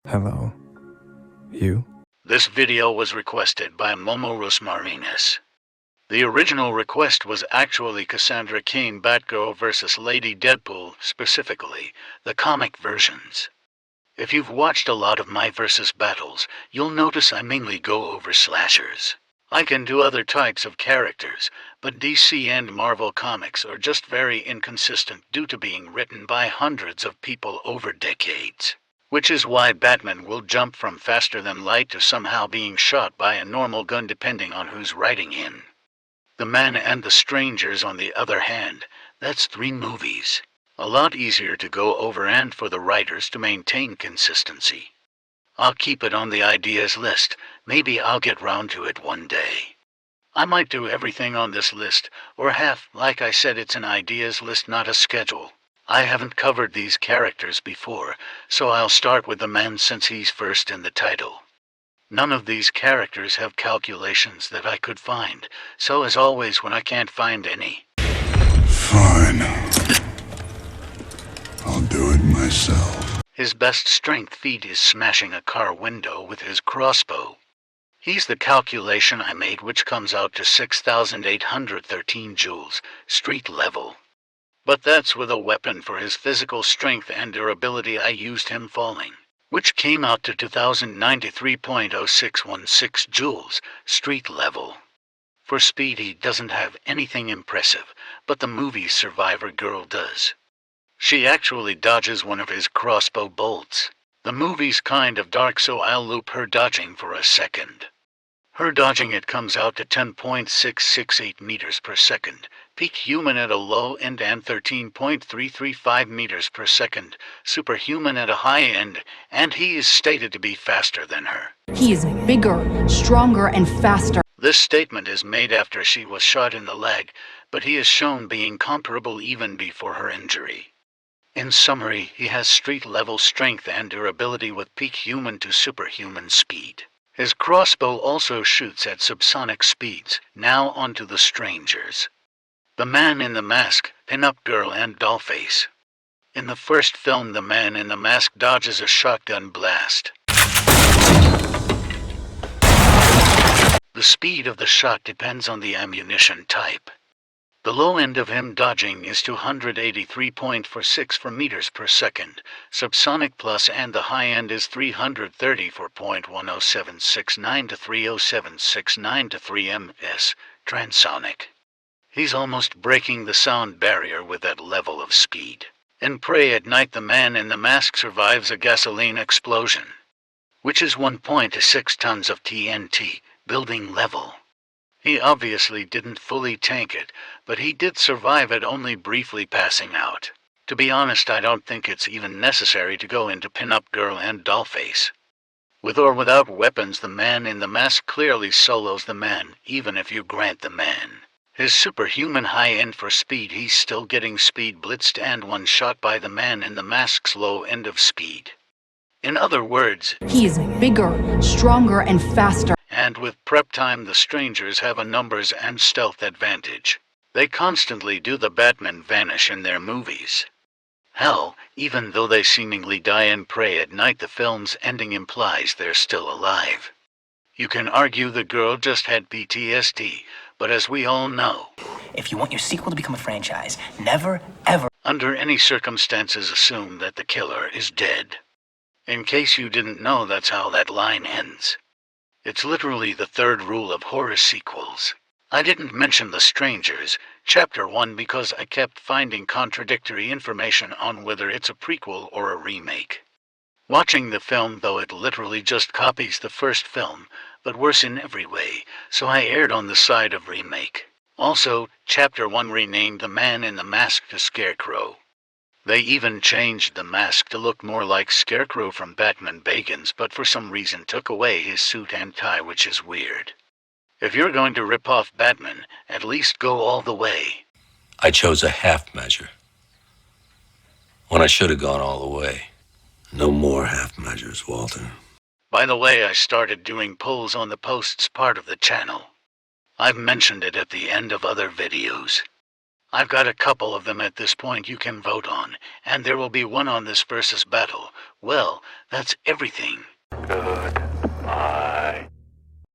Hello. You? This video was requested by Momo Rosmarinas. The original request was actually Cassandra Cain Batgirl vs. Lady Deadpool, specifically, the comic versions. If you've watched a lot of my versus battles, you'll notice I mainly go over slashers. I can do other types of characters, but DC and Marvel comics are just very inconsistent due to being written by hundreds of people over decades. Which is why Batman will jump from faster than light to somehow being shot by a normal gun depending on who's writing him. The Man and the Strangers, on the other hand, that's 3 movies. A lot easier to go over and for the writers to maintain consistency. I'll keep it on the ideas list. Maybe I'll get round to it one day. I might do everything on this list, or half. Like I said, it's an ideas list, not a schedule. I haven't covered these characters before, so I'll start with the Man since he's first in the title. None of these characters have calculations that I could find, so as always when I can't find any. Fine. I'll do it myself. His best strength feat is smashing a car window with his crossbow. He's the calculation I made, which comes out to 6,813 joules, street level. But that's with a weapon. For his physical strength and durability I used him falling, which came out to 2,093.0616 joules, street level. For speed he doesn't have anything impressive, but the movie Survivor Girl does. She actually dodges one of his crossbow bolts. The movie's kind of dark, so I'll loop her dodging for a second. Her dodging it comes out to 10.668 meters per second, peak human at a low end, and 13.335 meters per second, superhuman at a high end, and he is stated to be faster than her. He is bigger, stronger, and faster. This statement is made after she was shot in the leg, but he is shown being comparable even before her injury. In summary, he has street-level strength and durability with peak human to superhuman speed. His crossbow also shoots at subsonic speeds. Now on to the Strangers. The Man in the Mask, Pin-Up Girl, and Dollface. In the first film, the Man in the Mask dodges a shotgun blast. The speed of the shot depends on the ammunition type. The low end of him dodging is 283.46 meters per second, subsonic plus, and the high end is 334.10769 to 30769 to 3 ms, transonic. He's almost breaking the sound barrier with that level of speed. In Prey at Night, the Man in the Mask survives a gasoline explosion, which is 1.6 tons of TNT, building level. He obviously didn't fully tank it, but he did survive it, only briefly passing out. To be honest, I don't think it's even necessary to go into Pin-Up Girl and Dollface. With or without weapons, the Man in the Mask clearly solos the Man, even if you grant the Man his superhuman high end for speed. He's still getting speed blitzed and one shot by the Man in the Mask's low end of speed. In other words, he is bigger, stronger, and faster. And with prep time, the Strangers have a numbers and stealth advantage. They constantly do the Batman vanish in their movies. Hell, even though they seemingly die in Prey at Night, the film's ending implies they're still alive. You can argue the girl just had PTSD, but as we all know, if you want your sequel to become a franchise, never, ever, under any circumstances, assume that the killer is dead. In case you didn't know, that's how that line ends. It's literally the third rule of horror sequels. I didn't mention The Strangers, Chapter 1, because I kept finding contradictory information on whether it's a prequel or a remake. Watching the film, though, it literally just copies the first film, but worse in every way, so I erred on the side of remake. Also, Chapter 1 renamed the Man in the Mask to Scarecrow. They even changed the mask to look more like Scarecrow from Batman Begins, but for some reason took away his suit and tie, which is weird. If you're going to rip off Batman, at least go all the way. I chose a half measure, when I should have gone all the way. No more half measures, Walter. By the way, I started doing polls on the posts part of the channel. I've mentioned it at the end of other videos. I've got a couple of them at this point you can vote on, and there will be one on this versus battle. Well, that's everything. Good.